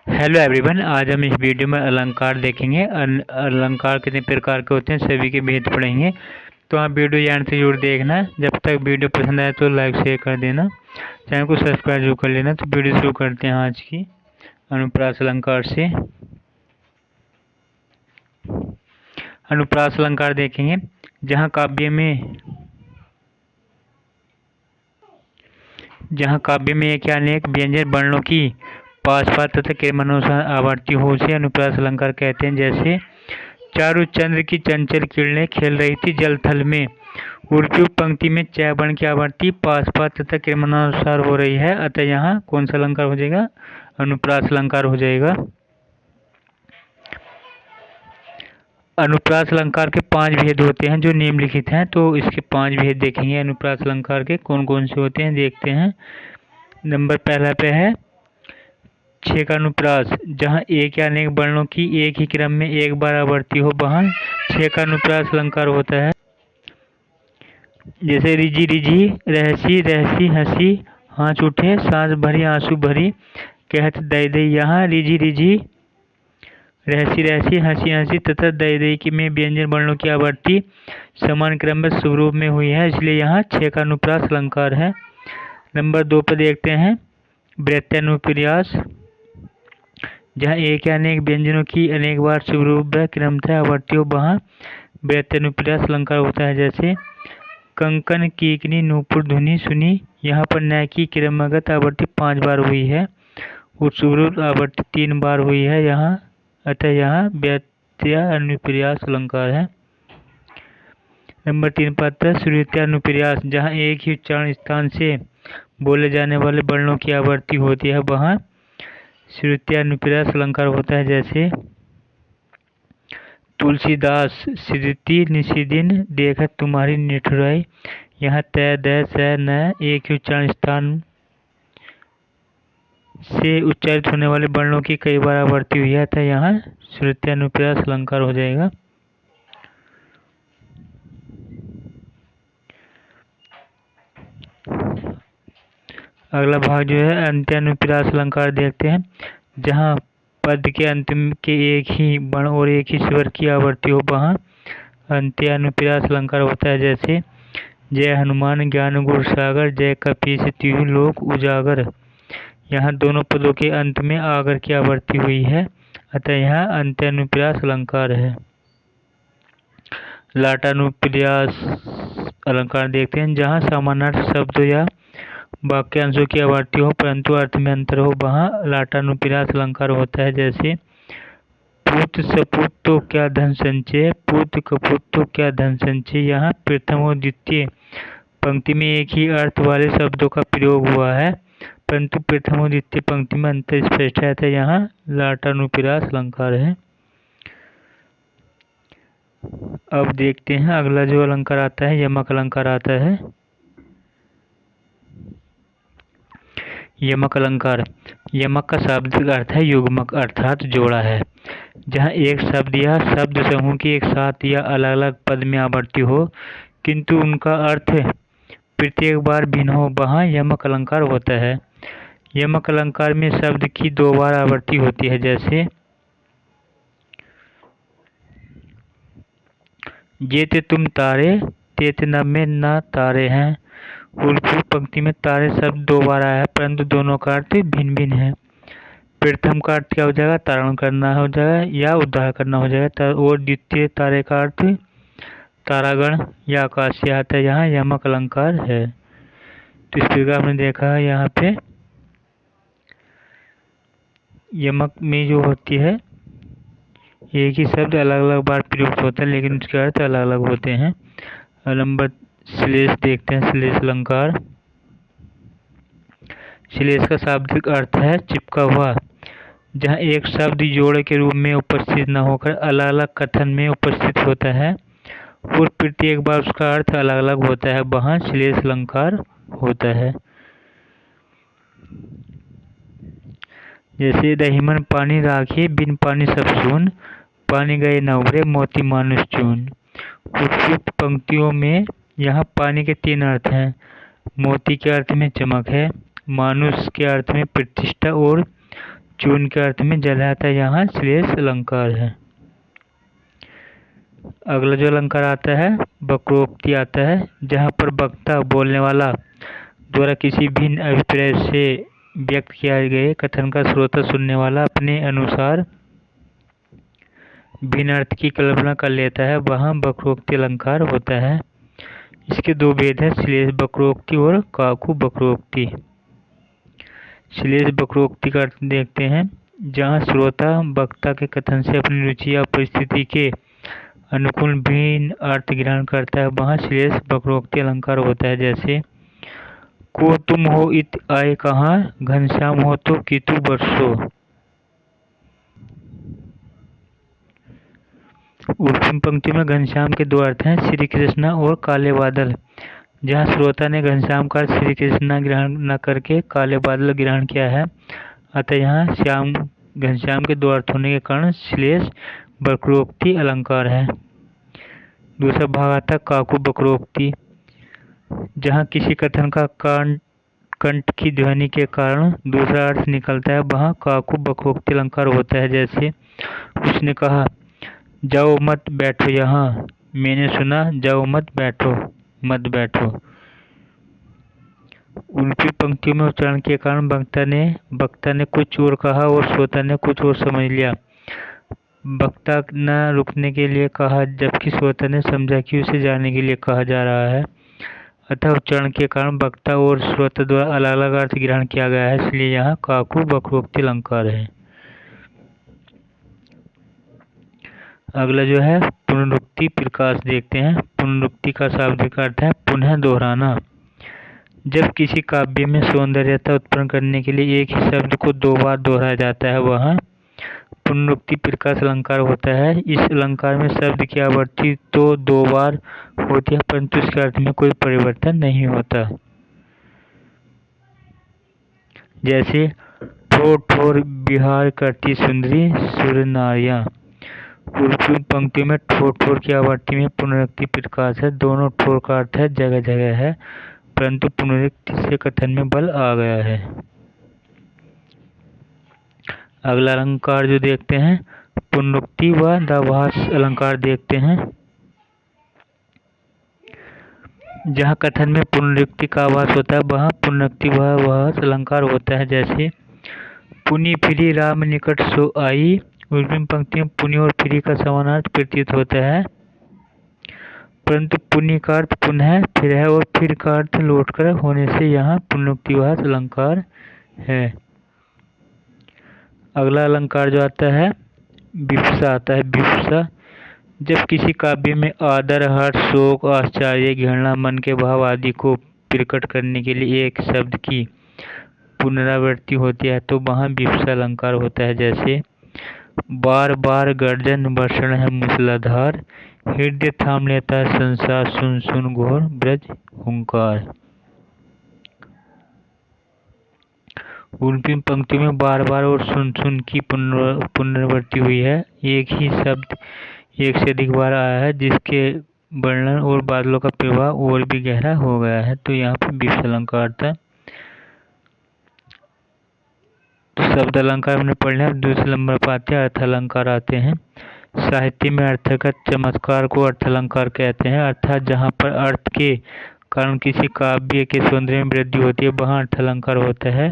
Hello everyone, आज हम इस वीडियो में अलंकार देखेंगे। अलंकार कितने प्रकार के होते हैं सभी के भेद पढ़ेंगे। तो आप वीडियो ध्यान से जरूर देखना। जब तक वीडियो पसंद आए तो लाइक शेयर कर देना, चैनल को सब्सक्राइब जरूर कर लेना। तो वीडियो शुरू करते हैं आज की अनुप्रास अलंकार से। अनुप्रास अलंकार देखेंगे। जहाँ काव्य में एक या अनेक व्यंजन वर्णों की पाशपात तथा क्रमानुसार आवर्ती हो उसे अनुप्रास अलंकार कहते हैं। जैसे चारु चंद्र की चंचल किरणें खेल रही थी जल थल में, ऊर्जु पंक्ति में च वर्ण की आवर्ती पाशपात तथा क्रमानुसार हो रही है, अतः यहाँ कौन सा अलंकार हो जाएगा? अनुप्रास अलंकार हो जाएगा। अनुप्रास अलंकार के 5 भेद होते हैं जो निम्नलिखित हैं। तो इसके 5 भेद देखेंगे अनुप्रास अलंकार के कौन कौन से होते हैं, देखते हैं। नंबर पहला पे है छेकानुप्रास। जहाँ एक या अनेक वर्णों की एक ही क्रम में एक बार आवर्ती हो वहाँ छेकानुप्रास अलंकार होता है। जैसे रिझी रिझी रहसी रहसी हंसी हाँच उठे सांस भरी आंसू भरी कहत दई दई। यहाँ रिझी रिझी रहसी रहसी हंसी हंसी तथा दई दई की में व्यंजन वर्णों की आवर्ती समान क्रम में स्वरूप में हुई है, इसलिए यहाँ छेकानुप्रास अलंकार है। नंबर 2 पर देखते हैं व्यत्यनुप्रास। जहाँ एक या अनेक व्यंजनों की अनेक बार स्वरूप व क्रमतः आवर्ती हो वहाँ व्यत्यनुप्रास अलंकार होता है। जैसे कंकन कीकनी नूपुर धुनी सुनी, यहाँ पर न्याय की क्रमगत आवर्ती 5 बार हुई है और स्वरूप आवर्ती 3 बार हुई है यहाँ, अतः यहाँ व्यत्यनुप्रास अलंकार है। नंबर 3 पर श्रुत्यानुप्रास। जहाँ एक ही उच्चारण स्थान से बोले जाने वाले वर्णों की आवर्ती होती है वहाँ श्रुत्यानुप्रास अलंकार होता है। जैसे तुलसीदास श्रुति निशिदिन देखत तुम्हारी निठुराई, यहाँ तय द स न एक ही उच्चारण स्थान से उच्चारित होने वाले वर्णों की कई बार आवर्ती हुई है, तो यहाँ श्रुत्यानुप्रास अलंकार हो जाएगा। अगला भाग जो है अंत्यानुप्रास अलंकार देखते हैं। जहाँ पद के अंतिम के एक ही वर्ण और एक ही स्वर की आवर्ती हो वहाँ अंत्यानुप्रास अलंकार होता है। जैसे जय हनुमान ज्ञान गुण सागर जय कपीस तिहु लोक उजागर, यहाँ दोनों पदों के अंत में आगर की आवर्ती हुई है, अतः यहाँ अंत्यानुप्रास अलंकार है। लाटानुप्रास अलंकार देखते हैं। जहाँ समानार्थक शब्दों या वाक्यांशों की आवर्ती हो परंतु अर्थ में अंतर हो वहाँ लाटानुप्रास अलंकार होता है। जैसे पूत सपूत तो क्या धन संचय, पूत कपूत तो क्या धन संचय, यहाँ प्रथम और द्वितीय पंक्ति में एक ही अर्थ वाले शब्दों का प्रयोग हुआ है परंतु प्रथम और द्वितीय पंक्ति में अंतर स्पष्ट है, तो यहाँ लाटानुप्रास अलंकार है। अब देखते हैं अगला जो अलंकार आता है यमक अलंकार आता है। यमक अलंकार। यमक का शाब्दिक अर्थ है युग्मक अर्थात जोड़ा है। जहाँ एक शब्द या शब्द समूह की एक साथ या अलग अलग पद में आवर्ती हो किंतु उनका अर्थ प्रत्येक बार भिन्न हो वहाँ यमक अलंकार होता है। यमक अलंकार में शब्द की 2 बार आवर्ती होती है। जैसे जेते तुम तारे तेते न में न तारे हैं, उर्दू पंक्ति में तारे शब्द 2 बार आया है परंतु दोनों का अर्थ भिन्न भिन्न है। प्रथम का अर्थ क्या हो जाएगा? तारण करना हो जाएगा या उद्धार करना हो जाएगा, और द्वितीय तारे का अर्थ तारागण या आकाश से आता है, यहाँ यमक अलंकार है। तो इस प्रकार हमने देखा है यहाँ पे यमक में जो होती है एक ही शब्द अलग अलग बार प्रयुक्त होता है लेकिन उसके अर्थ अलग अलग होते हैं। नंबर श्लेष देखते हैं। श्लेष अलंकार। श्लेष का शाब्दिक अर्थ है चिपका हुआ। जहाँ एक शब्द जोड़ के रूप में उपस्थित न होकर अलग अलग कथन में उपस्थित होता है और प्रत्येक बार उसका अर्थ अलग अलग होता है वहाँ श्लेष अलंकार होता है। जैसे दहीमन पानी राखे बिन पानी सब सून, पानी गए न उभरे मोती मानुष चून। उपयुक्त पंक्तियों में यहाँ पानी के 3 अर्थ हैं। मोती के अर्थ में चमक है, मानुष के अर्थ में प्रतिष्ठा और चूर्ण के अर्थ में जल आता है, यहाँ श्लेष अलंकार है। अगला जो अलंकार आता है वक्रोक्ति आता है, जहाँ पर वक्ता बोलने वाला द्वारा किसी भिन्न अभिप्राय से व्यक्त किया गए कथन का श्रोता सुनने वाला अपने अनुसार भिन्न अर्थ की कल्पना कर लेता है, वहाँ वक्रोक्ति अलंकार होता है। इसके दो भेद है, श्लेष वक्रोक्ति और काकु वक्रोक्ति। श्लेष वक्रोक्ति का अर्थ देखते हैं, जहाँ श्रोता वक्ता के कथन से अपनी रुचि या परिस्थिति के अनुकूल भिन्न अर्थ ग्रहण करता है, वहाँ श्लेष वक्रोक्ति अलंकार होता है। जैसे को तुम हो इत आए कहाँ, घनश्याम हो तो कितु बरसो। ऊर्ध्व पंक्ति में घनश्याम के दो अर्थ हैं, श्री कृष्ण और काले बादल। जहाँ श्रोता ने घनश्याम का श्री कृष्ण ग्रहण न करके काले बादल ग्रहण किया है, अतः यहाँ घनश्याम के दो अर्थ होने के कारण श्लेष वक्रोक्ति अलंकार है। दूसरा भाग आता है काकु वक्रोक्ति, जहाँ किसी कथन का कंठ की ध्वनि के कारण दूसरा अर्थ निकलता है, वहाँ काकु वक्रोक्ति अलंकार होता है। जैसे उसने कहा जाओ मत बैठो यहाँ, मैंने सुना जाओ मत बैठो, मत बैठो। उल्टी पंक्तियों में उच्चारण के कारण वक्ता ने कुछ और कहा और श्रोता ने कुछ और समझ लिया। वक्ता न रुकने के लिए कहा, जबकि श्रोता ने समझा कि उसे जाने के लिए कहा जा रहा है। अतः उच्चारण के कारण वक्ता और श्रोता द्वारा अलग अलग अर्थ ग्रहण किया गया है, इसलिए यहाँ काकु वक्रोक्ति अलंकार है। अगला जो है पुनरुक्ति प्रकाश देखते हैं। पुनरुक्ति का शाब्दिक अर्थ है पुनः दोहराना। जब किसी काव्य में सौंदर्यता उत्पन्न करने के लिए एक ही शब्द को दो बार दोहराया जाता है, वहाँ पुनरुक्ति प्रकाश अलंकार होता है। इस अलंकार में शब्द की आवृत्ति तो दो बार होती है, परंतु इसके अर्थ में कोई परिवर्तन नहीं होता। जैसे ठोर ठोर बिहार करती सुंदरी सुर नारियां। पूर्व पंक्ति में ठोर ठोर की आवृत्ति में पुनरुक्ति प्रकाश है। दोनों ठोर का अर्थ है जगह जगह है, परंतु पुनरुक्ति से कथन में बल आ गया है। अगला अलंकार जो देखते हैं पुनरुक्ति व दाभास अलंकार देखते हैं, जहाँ कथन में पुनरुक्ति का आभास होता है, वहाँ पुनरुक्ति व दाभास अलंकार होता है। जैसे पुनि फिरी राम निकट सो आई। ऊर्ध्व पंक्ति में पुनि और फिरी का समानार्थ प्रतीत होता है, परंतु पुनि का अर्थ पुनः फिर है और फिर का अर्थ लौटकर होने से यहाँ पुनरुक्तिवाद अलंकार है। अगला अलंकार जो आता है विवक्षा आता है। विवक्षा जब किसी काव्य में आदर, हर्ष, शोक, आश्चर्य, घृणा, मन के भाव आदि को प्रकट करने के लिए एक शब्द की पुनरावृत्ति होती है, तो वहाँ विवक्षा अलंकार होता है। जैसे बार बार गर्जन वर्षण है मूसलाधार, हृदय थाम लेता है संसार, सुन सुन घोर ब्रज हुंकार। उनकी पंक्ति में बार बार और सुन सुन की पुनरावृत्ति हुई है। एक ही शब्द एक से अधिक बार आया है, जिसके वर्णन और बादलों का प्रभाव और भी गहरा हो गया है, तो यहाँ पर विवक्षा अलंकार था। तो शब्द अलंकार हमने पढ़ लिया। दूसरे नंबर पर आते हैं अर्थ अलंकार आते हैं। साहित्य में अर्थगत चमत्कार को अर्थ अलंकार कहते हैं, अर्थात जहाँ पर अर्थ के कारण किसी काव्य के सौंदर्य में वृद्धि होती है, वहाँ अर्थ अलंकार होता है।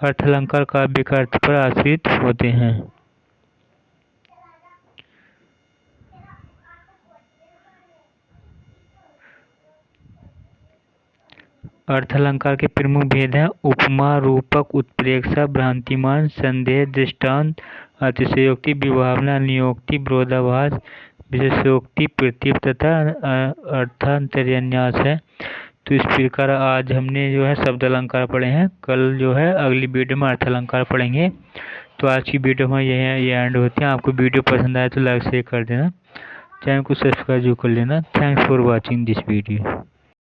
अर्थ अलंकार काव्य का अर्थ पर आश्रित होते हैं। अर्थ अलंकार के प्रमुख भेद हैं उपमा, रूपक, उत्प्रेक्षा, भ्रांतिमान, संदेह, दृष्टांत, अतिशयोक्ति, विभावना, नियोक्ति, विरोधाभास, विशेषोक्ति, प्रतीप तथा अर्थांतरन्यास है। तो इस प्रकार आज हमने जो है शब्द अलंकार पढ़े हैं। कल जो है अगली वीडियो में अर्थ अलंकार पढ़ेंगे। तो आज की वीडियो में ये एंड होती है। आपको वीडियो पसंद आए तो लाइक शेयर कर देना, चैनल को सब्सक्राइब कर लेना। Thanks for watching this video.